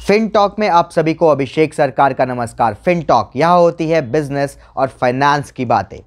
Fin talk में आप सभी को अभिषेक सरकार का नमस्कार। फिन टॉक यहाँ होती है बिजनेस और फाइनेंस की बातें।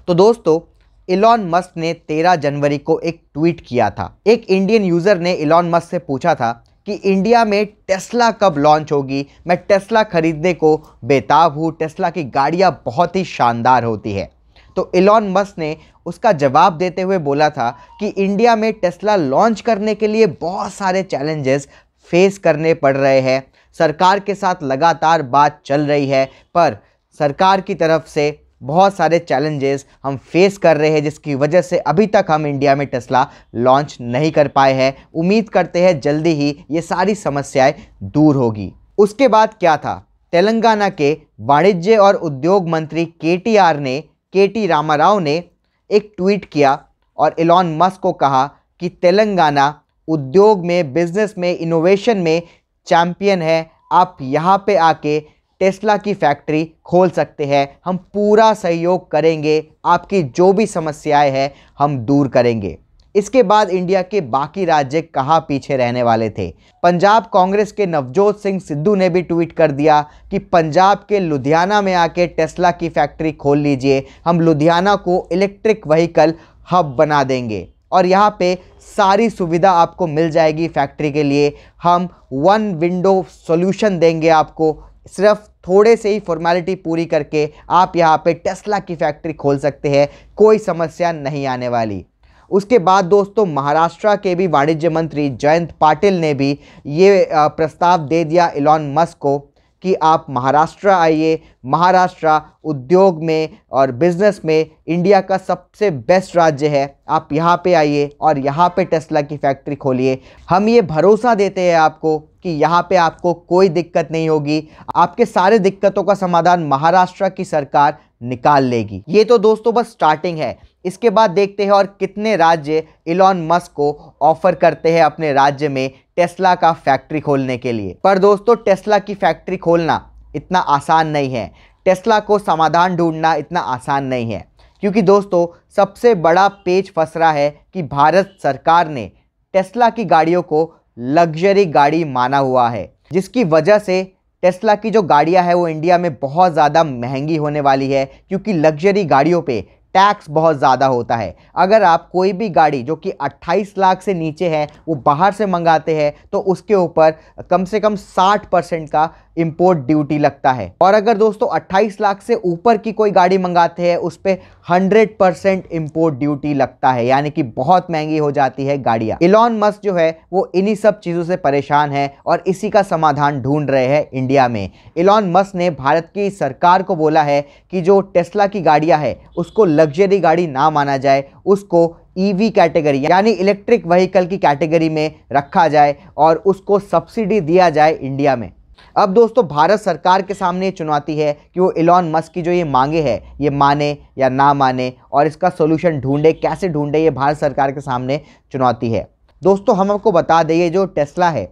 तो दोस्तों, इलॉन मस्क ने 13 जनवरी को एक ट्वीट किया था। एक इंडियन यूज़र ने इलॉन मस्क से पूछा था कि इंडिया में टेस्ला कब लॉन्च होगी। मैं टेस्ला खरीदने को बेताब हूँ, टेस्ला की गाड़ियाँ बहुत ही शानदार होती है। तो इलॉन मस्क ने उसका जवाब देते हुए बोला था कि इंडिया में टेस्ला लॉन्च करने के लिए बहुत सारे चैलेंजेस फेस करने पड़ रहे हैं। सरकार के साथ लगातार बात चल रही है, पर सरकार की तरफ से बहुत सारे चैलेंजेस हम फेस कर रहे हैं, जिसकी वजह से अभी तक हम इंडिया में टेस्ला लॉन्च नहीं कर पाए हैं। उम्मीद करते हैं जल्दी ही ये सारी समस्याएं दूर होगी। उसके बाद क्या था, तेलंगाना के वाणिज्य और उद्योग मंत्री के टी रामाराव ने एक ट्वीट किया और इलॉन मस्क को कहा कि तेलंगाना उद्योग में, बिजनेस में, इनोवेशन में चैंपियन है। आप यहाँ पे आके टेस्ला की फैक्ट्री खोल सकते हैं। हम पूरा सहयोग करेंगे, आपकी जो भी समस्याएं हैं हम दूर करेंगे। इसके बाद इंडिया के बाकी राज्य कहाँ पीछे रहने वाले थे। पंजाब कांग्रेस के नवजोत सिंह सिद्धू ने भी ट्वीट कर दिया कि पंजाब के लुधियाना में आके टेस्ला की फैक्ट्री खोल लीजिए, हम लुधियाना को इलेक्ट्रिक व्हीकल हब बना देंगे और यहाँ पे सारी सुविधा आपको मिल जाएगी फैक्ट्री के लिए। हम वन विंडो सॉल्यूशन देंगे आपको, सिर्फ थोड़े से ही फॉर्मेलिटी पूरी करके आप यहाँ पे टेस्ला की फैक्ट्री खोल सकते हैं, कोई समस्या नहीं आने वाली। उसके बाद दोस्तों, महाराष्ट्र के भी वाणिज्य मंत्री जयंत पाटिल ने भी ये प्रस्ताव दे दिया इलॉन मस्क को कि आप महाराष्ट्र आइए। महाराष्ट्र उद्योग में और बिजनेस में इंडिया का सबसे बेस्ट राज्य है। आप यहाँ पे आइए और यहाँ पे टेस्ला की फैक्ट्री खोलिए। हम ये भरोसा देते हैं आपको कि यहाँ पे आपको कोई दिक्कत नहीं होगी। आपके सारे दिक्कतों का समाधान महाराष्ट्र की सरकार निकाल लेगी। ये तो दोस्तों बस स्टार्टिंग है। इसके बाद देखते हैं और कितने राज्य इलॉन मस्क को ऑफर करते हैं अपने राज्य में टेस्ला का फैक्ट्री खोलने के लिए। पर दोस्तों, टेस्ला की फैक्ट्री खोलना इतना आसान नहीं है। टेस्ला को समाधान ढूंढना इतना आसान नहीं है, क्योंकि दोस्तों सबसे बड़ा पेच फंस रहा है कि भारत सरकार ने टेस्ला की गाड़ियों को लग्जरी गाड़ी माना हुआ है, जिसकी वजह से टेस्ला की जो गाड़ियां हैं वो इंडिया में बहुत ज़्यादा महंगी होने वाली है, क्योंकि लग्जरी गाड़ियों पे टैक्स बहुत ज़्यादा होता है। अगर आप कोई भी गाड़ी जो कि 28 लाख से नीचे है वो बाहर से मंगाते हैं तो उसके ऊपर कम से कम 60% का इंपोर्ट ड्यूटी लगता है। और अगर दोस्तों 28 लाख से ऊपर की कोई गाड़ी मंगाते हैं उस पर 100% इंपोर्ट ड्यूटी लगता है, यानी कि बहुत महंगी हो जाती है गाड़ियाँ। इलॉन मस्क जो है वो इन्हीं सब चीज़ों से परेशान है और इसी का समाधान ढूंढ रहे हैं इंडिया में। इलॉन मस्क ने भारत की सरकार को बोला है कि जो टेस्ला की गाड़ियाँ है उसको लग्जरी गाड़ी ना माना जाए, उसको ईवी कैटेगरी यानी इलेक्ट्रिक व्हीकल की कैटेगरी में रखा जाए और उसको सब्सिडी दिया जाए इंडिया में। अब दोस्तों, भारत सरकार के सामने ये चुनौती है कि वो इलॉन मस्क की जो ये मांगे है ये माने या ना माने और इसका सोल्यूशन ढूंढे, कैसे ढूंढे, ये भारत सरकार के सामने चुनौती है। दोस्तों, हम आपको बता दें, ये जो टेस्ला है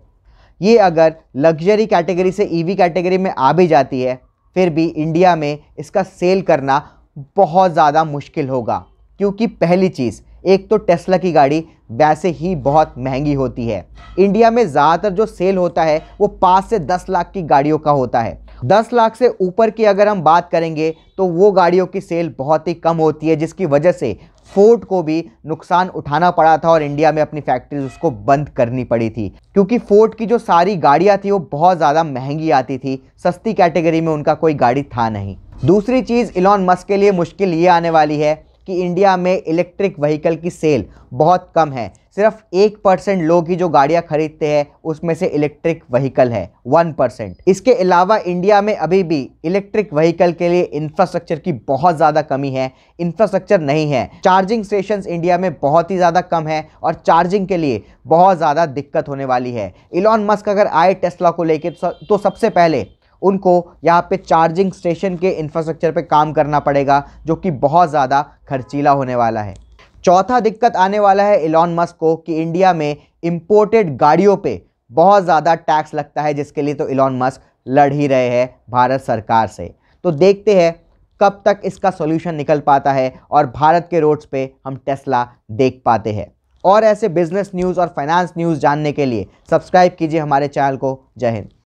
ये अगर लग्जरी कैटेगरी से ईवी कैटेगरी में आ भी जाती है फिर भी इंडिया में इसका सेल करना बहुत ज़्यादा मुश्किल होगा, क्योंकि पहली चीज़, एक तो टेस्ला की गाड़ी वैसे ही बहुत महंगी होती है। इंडिया में ज़्यादातर जो सेल होता है वो 5 से 10 लाख की गाड़ियों का होता है। 10 लाख से ऊपर की अगर हम बात करेंगे तो वो गाड़ियों की सेल बहुत ही कम होती है, जिसकी वजह से फोर्ड को भी नुकसान उठाना पड़ा था और इंडिया में अपनी फैक्ट्रीज उसको बंद करनी पड़ी थी, क्योंकि फोर्ड की जो सारी गाड़ियाँ थी वो बहुत ज़्यादा महंगी आती थी, सस्ती कैटेगरी में उनका कोई गाड़ी था नहीं। दूसरी चीज़, इलॉन मस्क के लिए मुश्किल ये आने वाली है कि इंडिया में इलेक्ट्रिक व्हीकल की सेल बहुत कम है। सिर्फ 1% लोग ही जो गाड़ियां खरीदते हैं उसमें से इलेक्ट्रिक व्हीकल है, 1%। इसके अलावा इंडिया में अभी भी इलेक्ट्रिक व्हीकल के लिए इंफ्रास्ट्रक्चर की बहुत ज़्यादा कमी है, इंफ्रास्ट्रक्चर नहीं है। चार्जिंग स्टेशंस इंडिया में बहुत ही ज़्यादा कम है और चार्जिंग के लिए बहुत ज़्यादा दिक्कत होने वाली है। इलॉन मस्क अगर आए टेस्ला को लेके तो सबसे पहले उनको यहाँ पे चार्जिंग स्टेशन के इंफ्रास्ट्रक्चर पे काम करना पड़ेगा, जो कि बहुत ज़्यादा खर्चीला होने वाला है। चौथा दिक्कत आने वाला है इलॉन मस्क को कि इंडिया में इंपोर्टेड गाड़ियों पे बहुत ज़्यादा टैक्स लगता है, जिसके लिए तो इलॉन मस्क लड़ ही रहे हैं भारत सरकार से। तो देखते हैं कब तक इसका सॉल्यूशन निकल पाता है और भारत के रोड्स पे हम टेस्ला देख पाते हैं। और ऐसे बिजनेस न्यूज़ और फाइनेंस न्यूज़ जानने के लिए सब्सक्राइब कीजिए हमारे चैनल को। जय हिंद।